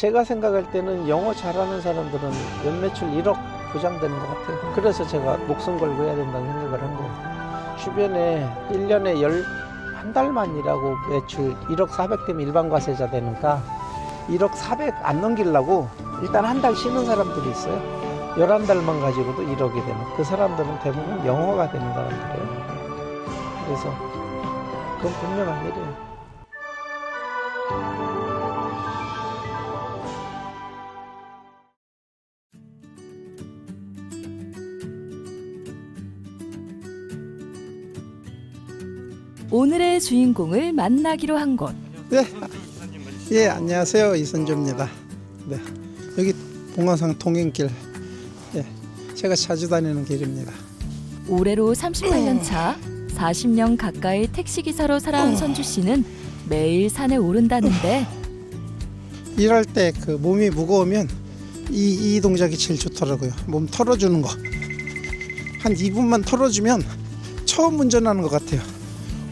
제가 생각할 때는 영어 잘하는 사람들은 연매출 1억 보장되는 것 같아요. 그래서 제가 목숨 걸고 해야 된다는 생각을 한 거예요. 주변에 1년에 한 달만 일하고 매출 1억 400 되면 일반 과세자 되니까 1억 400 안 넘기려고 일단 한 달 쉬는 사람들이 있어요. 11달만 가지고도 1억이 되는. 그 사람들은 대부분 영어가 되는 사람들이에요. 그래서 그건 분명한 일이에요. 오늘의 주인공을 만나기로 한 곳. 네, 예, 안녕하세요. 이선조입니다. 네, 여기 봉화산 통행길, 예, 제가 자주 다니는 길입니다. 올해로 38년 차, 40년 가까이 택시기사로 살아온 선주 씨는 매일 산에 오른다는데 일할 때 그 몸이 무거우면 이 동작이 제일 좋더라고요. 몸 털어주는 거. 한 2분만 털어주면 처음 운전하는 것 같아요.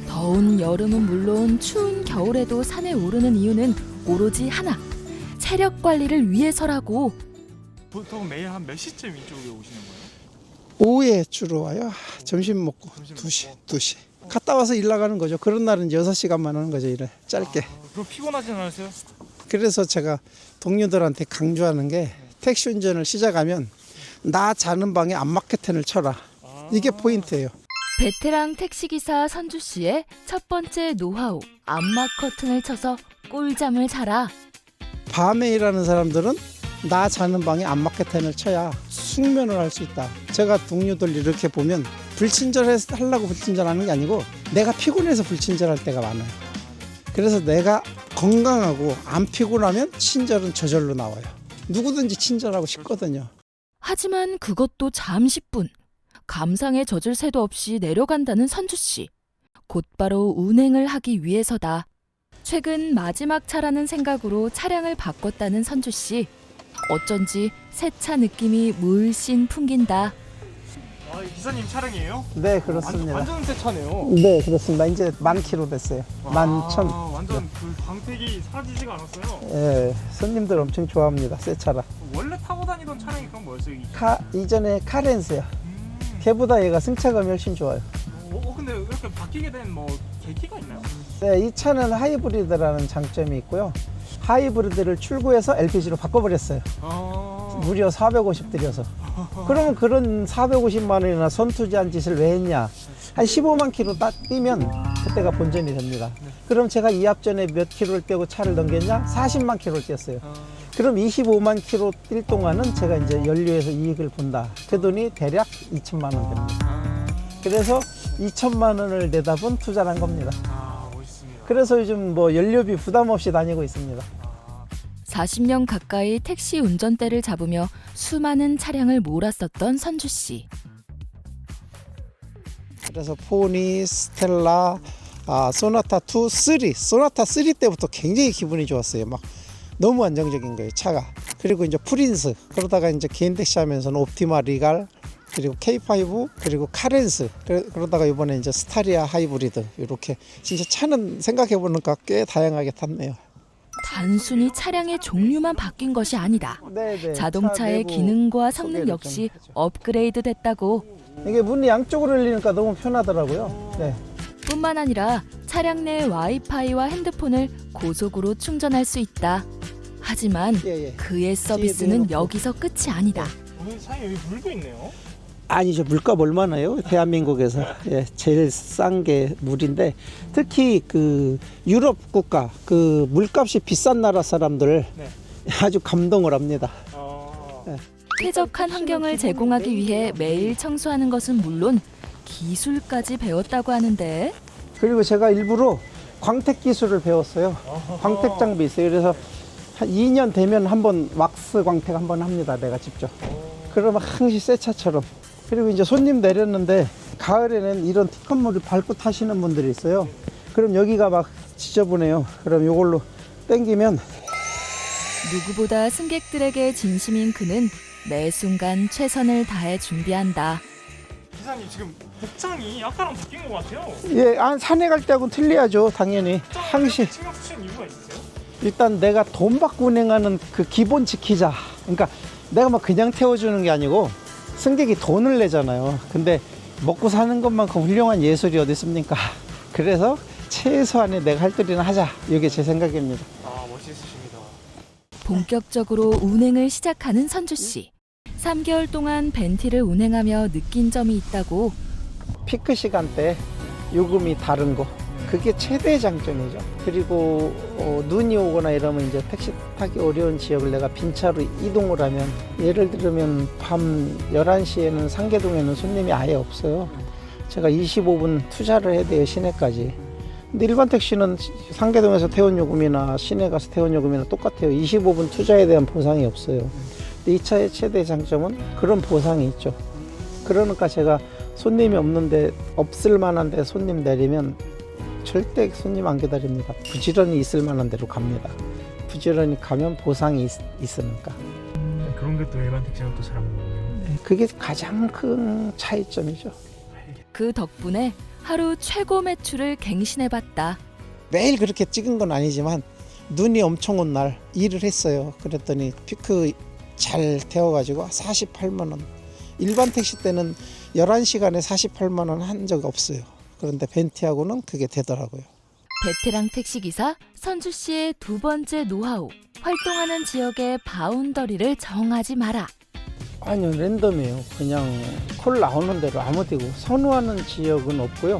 더운 여름은 물론 추운 겨울에도 산에 오르는 이유는 오로지 하나. 체력 관리를 위해서라고. 보통 매일 한 몇 시쯤 이쪽에 오시는 거예요? 오후에 주로 와요. 점심 먹고 2시. 갔다 와서 일 나가는 거죠. 그런 날은 6시간만 하는 거죠. 일을 짧게. 그럼 피곤하진 않으세요? 그래서 제가 동료들한테 강조하는 게 택시 운전을 시작하면 나 자는 방에 안마커튼을 쳐라. 이게 포인트예요. 베테랑 택시기사 선주 씨의 첫 번째 노하우. 안마 커튼을 쳐서 꿀잠을 자라. 밤에 일하는 사람들은 나 자는 방에 안마커튼을 쳐야 숙면을 할 수 있다. 제가 동료들 이렇게 보면 불친절하려고 불친절하는 게 아니고 내가 피곤해서 불친절할 때가 많아요. 그래서 내가 건강하고 안 피곤하면 친절은 저절로 나와요. 누구든지 친절하고 싶거든요. 하지만 그것도 잠시뿐. 감상에 젖을 새도 없이 내려간다는 선주 씨. 곧바로 운행을 하기 위해서다. 최근 마지막 차라는 생각으로 차량을 바꿨다는 선주 씨. 어쩐지 새 차 느낌이 물씬 풍긴다. 아, 이 기사님 차량이에요? 네, 그렇습니다. 완전 새 차네요. 네, 그렇습니다. 이제 10,000km 됐어요. 11,000. 완전 그 광택이 사라지지가 않았어요. 예, 손님들 엄청 좋아합니다. 새 차라. 원래 타고 다니던 차량이 그럼 뭐였어요? 이전에 카렌스요. 걔보다 얘가 승차감이 훨씬 좋아요. 근데 이렇게 바뀌게 된 뭐 계기가 있나요? 네, 이 차는 하이브리드라는 장점이 있고요. 하이브리드를 출고해서 LPG로 바꿔버렸어요. 무려 450 들여서. 그러면 그런 450만 원이나 손투지한 짓을 왜 했냐? 한 15만 킬로 딱 뛰면 그때가 본전이 됩니다. 그럼 제가 이합 전에 몇 킬로를 떼고 차를 넘겼냐? 40만 킬로를 뗐어요. 그럼 25만 킬로 뛸 동안은 제가 이제 연료에서 이익을 본다. 그 돈이 대략 2천만 원 됩니다. 그래서 2천만 원을 내다 본 투자를 한 겁니다. 멋있습니다. 그래서 요즘 뭐 연료비 부담 없이 다니고 있습니다. 40년 가까이 택시 운전대를 잡으며 수많은 차량을 몰았었던 선주 씨. 그래서 포니, 스텔라, 소나타 2, 3. 소나타 3 때부터 굉장히 기분이 좋았어요. 막 너무 안정적인 거예요, 차가. 그리고 이제 프린스, 그러다가 이제 개인 택시 하면서는 옵티마 리갈, 그리고 K5, 그리고 카렌스, 그러다가 이번에 이제 스타리아 하이브리드. 이렇게 진짜 차는 생각해 보니까 꽤 다양하게 탔네요. 단순히 차량의 종류만 바뀐 것이 아니다. 네네. 자동차의 차 내부 기능과 성능 소개를 역시 좀 하죠. 업그레이드 됐다고. 이게 문이 양쪽으로 열리니까 너무 편하더라고요. 네. 뿐만 아니라 차량 내 와이파이와 핸드폰을 고속으로 충전할 수 있다. 하지만 예. 그의 서비스는 뒤에 대놓고. 여기서 끝이 아니다. 오늘 차에 여기 물도 있네요. 아니죠. 물값 얼마나요? 대한민국에서 제일 싼 게 물인데, 특히 그 유럽 국가 그 물값이 비싼 나라 사람들 네. 아주 감동을 합니다. 쾌적한 환경을 제공하기 위해 매일 청소하는 것은 물론 기술까지 배웠다고 하는데 그리고 제가 일부러 광택 기술을 배웠어요. 광택 장비 있어요. 그래서 한 2년 되면 한번 왁스 광택 한번 합니다. 내가 직접. 그러면 항시 새 차처럼. 그리고 이제 손님 내렸는데 가을에는 이런 티컷물을 밟고 타시는 분들이 있어요. 그럼 여기가 막 지저분해요. 그럼 이걸로 당기면 누구보다 승객들에게 진심인 그는 매 순간 최선을 다해 준비한다. 기사님 지금 복장이 아까랑 바뀐 것 같아요. 산에 갈 때하고는 틀려야죠. 당연히 항시 신경 쓰시는 이유가 있으세요? 일단 내가 돈 받고 운행하는 그 기본 지키자. 그러니까 내가 막 그냥 태워주는 게 아니고 승객이 돈을 내잖아요. 근데 먹고 사는 것만큼 훌륭한 예술이 어디 있습니까? 그래서 최소한의 내가 할 도리는 하자. 이게 제 생각입니다. 아, 멋있으십니다. 본격적으로 운행을 시작하는 선주 씨. 3개월 동안 벤티를 운행하며 느낀 점이 있다고. 피크 시간대 요금이 다른 거. 그게 최대의 장점이죠. 그리고 눈이 오거나 이러면 이제 택시 타기 어려운 지역을 내가 빈차로 이동을 하면, 예를 들면 밤 11시에는 상계동에는 손님이 아예 없어요. 제가 25분 투자를 해야 돼요, 시내까지. 근데 일반 택시는 상계동에서 태운 요금이나 시내 가서 태운 요금이나 똑같아요. 25분 투자에 대한 보상이 없어요. 근데 이 차의 최대 장점은 그런 보상이 있죠. 그러니까 제가 손님이 없는데, 없을 만한데 손님 내리면 절대 손님 안 기다립니다. 부지런히 있을 만한 데로 갑니다. 부지런히 가면 보상이 있으니까. 그런 게 또 일반 택시랑 또 잘 안 먹네요. 그게 가장 큰 차이점이죠. 그 덕분에 하루 최고 매출을 갱신해봤다. 매일 그렇게 찍은 건 아니지만 눈이 엄청 온 날 일을 했어요. 그랬더니 피크 잘 태워가지고 48만 원. 일반 택시 때는 11시간에 48만 원 한 적 없어요. 그런데 벤티하고는 그게 되더라고요. 베테랑 택시기사 선주 씨의 두 번째 노하우. 활동하는 지역의 바운더리를 정하지 마라. 아니요, 랜덤이에요. 그냥 콜 나오는 대로 아무 데고, 선호하는 지역은 없고요.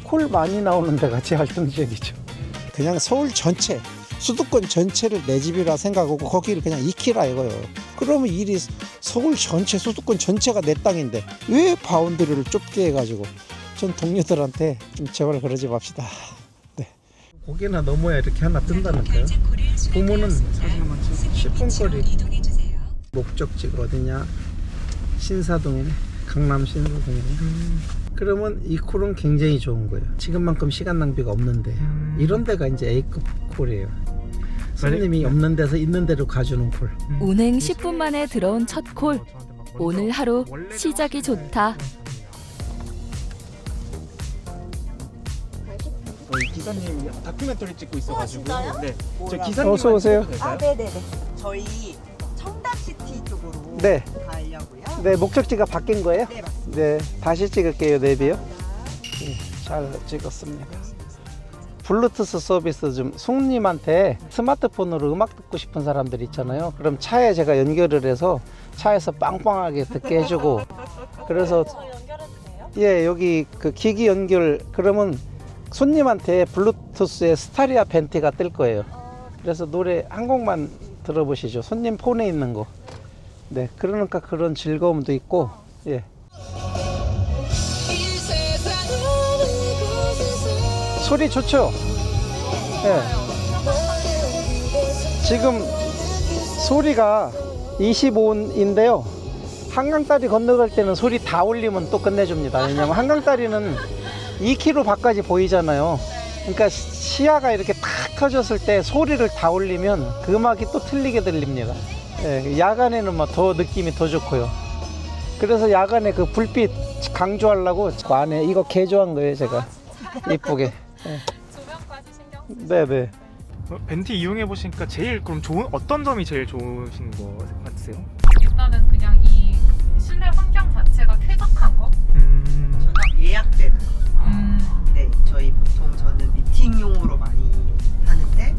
콜 많이 나오는 데가 제 활동 지역이죠. 그냥 서울 전체, 수도권 전체를 내 집이라 생각하고 거기를 그냥 익히라 이거예요. 그러면 일이 서울 전체, 수도권 전체가 내 땅인데 왜 바운더리를 좁게 해가지고. 전 동료들한테 좀 제발 그러지 맙시다. 네. 고개나 넘어야 이렇게 하나 뜬다니까요. 보면은 10분 거리. 목적지가 어디냐? 신사동이네. 강남 신사동이네. 그러면 이 콜은 굉장히 좋은 거예요. 지금만큼 시간 낭비가 없는데 이런 데가 이제 A급 콜이에요. 손님이 없는 데서 있는 데로 가주는 콜. 운행 10분 만에 들어온 첫 콜. 오늘 하루 시작이 좋다. 기사님 다큐멘터리 찍고 있어가지고. 진짜요? 네. 뭐야? 저 기사님 어서 오세요. 아, 네네네. 저희 청담시티 쪽으로 네. 가려고요. 네, 목적지가 바뀐 거예요? 네, 맞습니다. 네, 다시 찍을게요, 내비요. 네, 잘 찍었습니다. 블루투스 서비스 좀 손님한테 스마트폰으로 음악 듣고 싶은 사람들 있잖아요. 그럼 차에 제가 연결을 해서 차에서 빵빵하게 듣게 해주고. 그래서 저 연결해도 돼요? 예, 여기 그 기기 연결, 그러면 손님한테 블루투스에 스타리아 벤티가 뜰 거예요. 그래서 노래 한 곡만 들어보시죠. 손님 폰에 있는 거. 네, 그러니까 그런 즐거움도 있고. 예. 소리 좋죠? 예. 지금 소리가 25인데요. 한강다리 건너갈 때는 소리 다 올리면 또 끝내줍니다. 왜냐면 한강다리는 2km 밖까지 보이잖아요. 그러니까 시야가 이렇게 탁 터졌을 때 소리를 다 올리면 그 음악이 또 틀리게 들립니다. 예, 야간에는 뭐 더 느낌이 더 좋고요. 그래서 야간에 그 불빛 강조하려고 그 안에 이거 개조한 거예요, 제가. 이쁘게. 예. 조명까지 신경 네네. 벤티 이용해 보시니까 제일 그럼 어떤 점이 제일 좋으신 거 같으세요? 일단은 그냥 이 실내 환경 자체가 쾌적한 거. 저는 예약되는 거. 네, 저희 보통 저는 미팅용으로 많이 하는데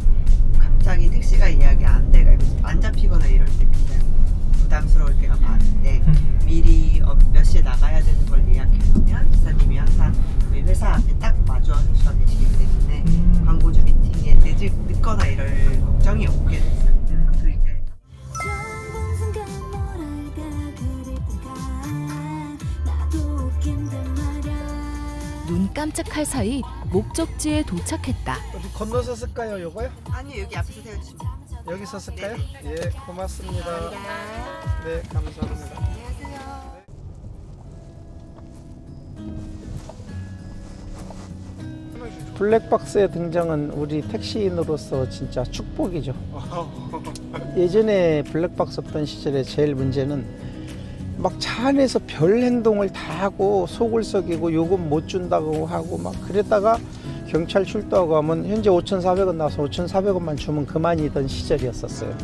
갑자기 택시가 예약이 안 돼가 안 잡히거나 이럴 때 굉장히 부담스러울 때가 많은데 미리 몇 시에 나가야 되는 걸 예약해 놓으면 기사님이 항상 저희 회사 앞에 딱 마주쳐 계시기 때문에 광고주 미팅에 늦거나 이럴 걱정이 없게 됐어요. 그러니까 눈 깜짝할 사이 목적지에 도착했다. 어디 건너서 쓸까요, 요거요? 아니 여기 앞에서 세워주시면 여기서 쓸까요? 예, 고맙습니다. 네, 감사합니다. 블랙박스의 등장은 우리 택시인으로서 진짜 축복이죠. 예전에 블랙박스 없던 시절에 제일 문제는 막 차 안에서 별 행동을 다 하고 속을 썩이고 요금 못 준다고 하고 막 그랬다가 경찰 출두하고 하면 현재 5,400원 나와서 5,400원만 주면 그만이던 시절이었었어요.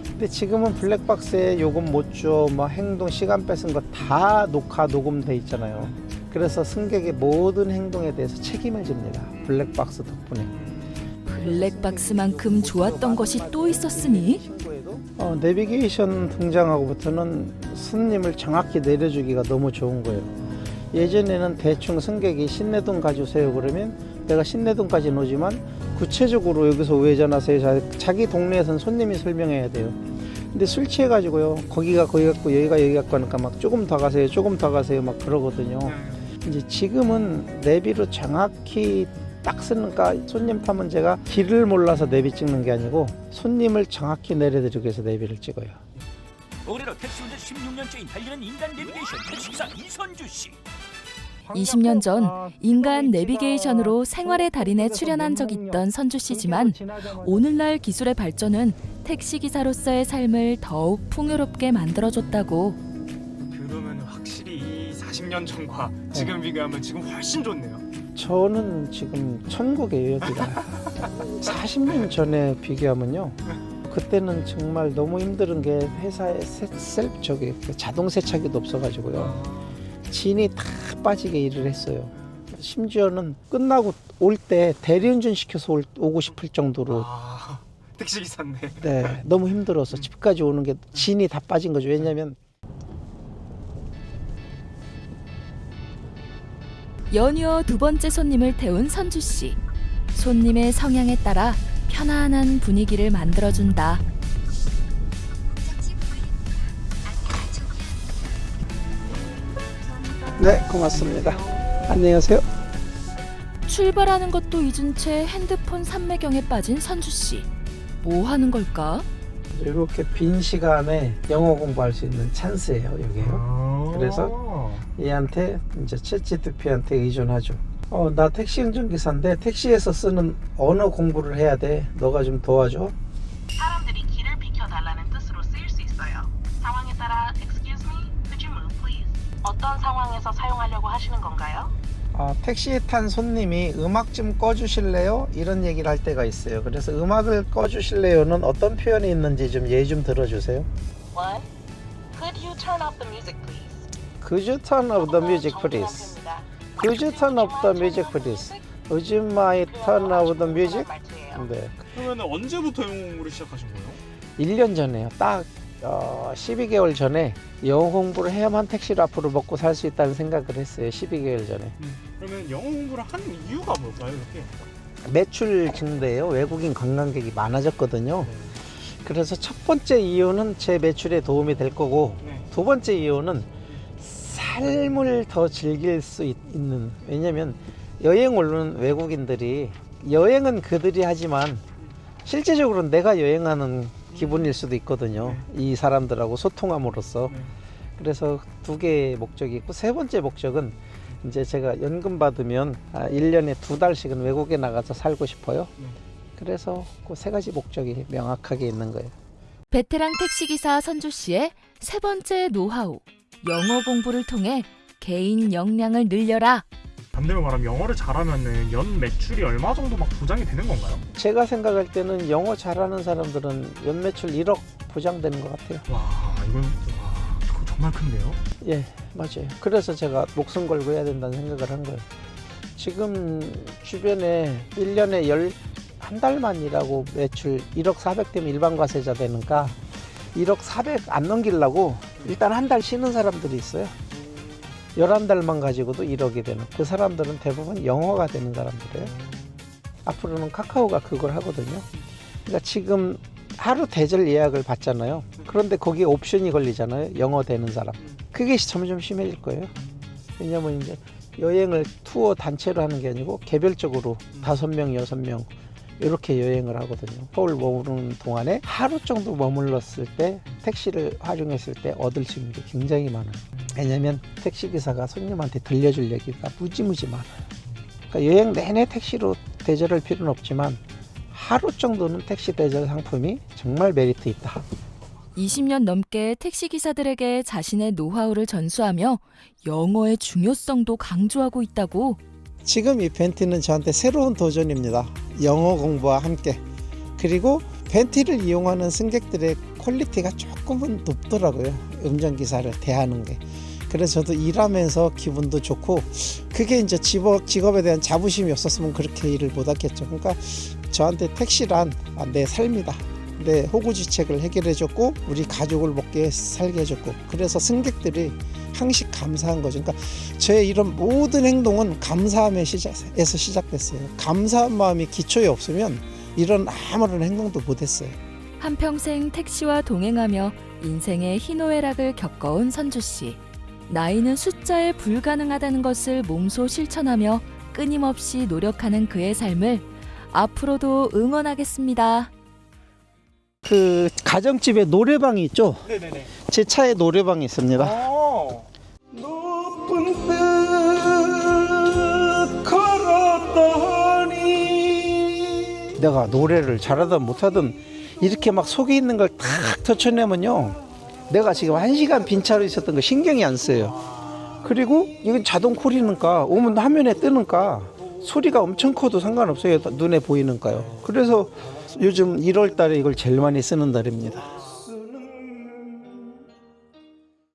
근데 지금은 블랙박스에 요금 못 줘, 뭐 행동 시간 뺏은 거 다 녹화 녹음돼 있잖아요. 그래서 승객의 모든 행동에 대해서 책임을 집니다. 블랙박스 덕분에. 블랙박스만큼 좋았던 것이 또 있었으니 내비게이션 등장하고부터는 손님을 정확히 내려주기가 너무 좋은 거예요. 예전에는 대충 승객이 신내동 가주세요 그러면 내가 신내동까지는 오지만 구체적으로 여기서 우회전하세요. 자기 동네에선 손님이 설명해야 돼요. 근데 술 취해가지고요. 거기가 거기 같고 여기가 여기 같고 하니까 막 조금 더 가세요. 조금 더 가세요. 막 그러거든요. 이제 지금은 내비로 정확히 딱 쓰니까 손님 타면 제가 길을 몰라서 내비 찍는 게 아니고 손님을 정확히 내려드리기 위해서 내비를 찍어요. 올해로 택시 운전 16년째인 달리는 인간 내비게이션 택시기사 이선주 씨. 20년 전 인간 내비게이션으로 생활의 달인에 출연한 적이 있던 선주 씨지만 오늘날 기술의 발전은 택시기사로서의 삶을 더욱 풍요롭게 만들어줬다고. 그러면 확실히 이 40년 전과 지금 비교하면 지금 훨씬 좋네요. 저는 지금 천국이에요 여기가. 40년 전에 비교하면요. 그때는 정말 너무 힘든 게 회사에 자동 세차기도 없어가지고요. 진이 다 빠지게 일을 했어요. 심지어는 끝나고 올 때 대리운전 시켜서 오고 싶을 정도로 택시 기사인데. 네, 너무 힘들어서 집까지 오는 게 진이 다 빠진 거죠. 왜냐하면 연이어 두 번째 손님을 태운 선주 씨. 손님의 성향에 따라 편안한 분위기를 만들어준다. 네, 고맙습니다. 안녕하세요. 출발하는 것도 잊은 채 핸드폰 삼매경에 빠진 선주 씨. 뭐 하는 걸까? 이렇게 빈 시간에 영어 공부할 수 있는 찬스예요, 여기요. 그래서 얘한테 이제 챗GPT한테 의존하죠. 나 택시 운전기사인데 택시에서 쓰는 언어 공부를 해야 돼. 너가 좀 도와줘. 사람들이 길을 비켜달라는 뜻으로 쓰일 수 있어요. 상황에 따라 Excuse me, could you move please? 어떤 상황에서 사용하려고 하시는 건가요? 택시에 탄 손님이 음악 좀 꺼주실래요? 이런 얘기를 할 때가 있어요. 그래서 음악을 꺼주실래요는 어떤 표현이 있는지 좀 예의 좀 들어주세요. 1. Could you turn up the music please? Could you turn up the music please? Could you turn up the music please? Would you mind turn up the music? 네. 그러면 언제부터 영어 공부를 시작하신 거예요? 1년 전에요. 딱 12개월 전에 영어 공부를 해야만 택시를 앞으로 먹고 살 수 있다는 생각을 했어요. 12개월 전에. 그러면 영어 공부를 하는 이유가 뭘까요? 이렇게? 매출 증대예요. 외국인 관광객이 많아졌거든요. 그래서 첫 번째 이유는 제 매출에 도움이 될 거고 두 번째 이유는 삶을 더 즐길 수 있는. 왜냐면 여행 오는 외국인들이 여행은 그들이 하지만 실제적으로는 내가 여행하는 기분일 수도 있거든요. 이 사람들하고 소통함으로써. 그래서 두 개의 목적이 있고 세 번째 목적은 이제 제가 연금 받으면 1년에 2달씩은 외국에 나가서 살고 싶어요. 그래서 그 세 가지 목적이 명확하게 있는 거예요. 베테랑 택시기사 선주 씨의 세 번째 노하우. 영어 공부를 통해 개인 역량을 늘려라. 반대로 말하면 영어를 잘하면 연 매출이 얼마 정도 막 보장이 되는 건가요? 제가 생각할 때는 영어 잘하는 사람들은 연 매출 1억 보장되는 것 같아요. 와, 이건 그거 정말 큰데요? 예, 맞아요. 그래서 제가 목숨 걸고 해야 된다는 생각을 한 거예요. 지금 주변에 1년에 한 달만 일하고 매출 1억 400 되면 일반 과세자 되니까 1억 400 안 넘기려고 일단 한 달 쉬는 사람들이 있어요. 11달만 가지고도 1억이 되는. 그 사람들은 대부분 영어가 되는 사람들이에요. 앞으로는 카카오가 그걸 하거든요. 그러니까 지금 하루 대절 예약을 받잖아요. 그런데 거기에 옵션이 걸리잖아요. 영어 되는 사람. 그게 점점 심해질 거예요. 왜냐면 이제 여행을 투어 단체로 하는 게 아니고 개별적으로 5명, 6명 이렇게 여행을 하거든요. 서울 머무르는 동안에 하루 정도 머물렀을 때 택시를 활용했을 때 얻을 수 있는 게 굉장히 많아요. 왜냐면 택시기사가 손님한테 들려줄 얘기가 무지무지 많아요. 그러니까 여행 내내 택시로 대절할 필요는 없지만 하루 정도는 택시 대절 상품이 정말 메리트 있다. 20년 넘게 택시기사들에게 자신의 노하우를 전수하며 영어의 중요성도 강조하고 있다고. 지금 이 벤티는 저한테 새로운 도전입니다. 영어 공부와 함께. 그리고 벤티를 이용하는 승객들의 퀄리티가 조금은 높더라고요. 운전기사를 대하는 게. 그래서 저도 일하면서 기분도 좋고, 그게 이제 직업에 대한 자부심이 없었으면 그렇게 일을 못했겠죠. 그러니까 저한테 택시란 내 삶이다. 내 호구지책을 해결해줬고, 우리 가족을 먹게 살게 해줬고, 그래서 승객들이 항상 감사한 거죠. 그러니까 저의 이런 모든 행동은 감사함에서 시작됐어요. 감사한 마음이 기초에 없으면 이런 아무런 행동도 못했어요. 한평생 택시와 동행하며 인생의 희노애락을 겪어온 선주 씨. 나이는 숫자에 불가능하다는 것을 몸소 실천하며 끊임없이 노력하는 그의 삶을 앞으로도 응원하겠습니다. 그 가정집에 노래방이 있죠. 네네네. 제 차에 노래방이 있습니다. 높은 뜻 걸었더니, 내가 노래를 잘하든 못하든 이렇게 막 속에 있는 걸 탁 터쳐내면요, 내가 지금 1시간 빈차로 있었던 거 신경이 안 쓰여요. 그리고 이건 자동 콜이니까 오면 화면에 뜨니까 소리가 엄청 커도 상관없어요. 눈에 보이니까요. 그래서 요즘 1월 달에 이걸 제일 많이 쓰는 달입니다.